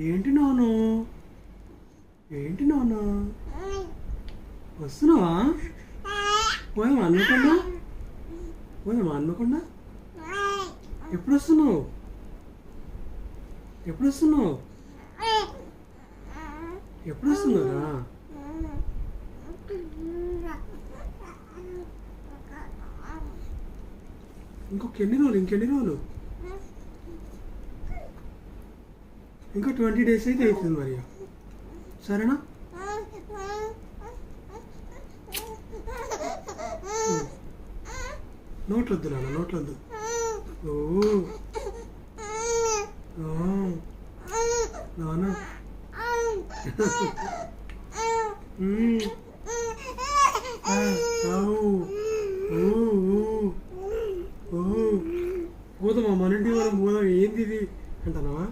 ఏంటి నాన్న ఏంటి నాన్న వస్తున్నావా? పోయామా అనుకోకుండా ఎప్పుడు వస్తున్నావు? ఎప్పుడు వస్తున్నారా? ఇంకెన్ని రోజులు ఇంకా 20 days అయితే అవుతుంది మరి. సరేనా? నోట్లొద్దు నాన్న, నోట్లొద్దు. నాన్న పోదామా మన ఇంటికి మనం పోదాం. ఏంది ఇది అంటున్నావా?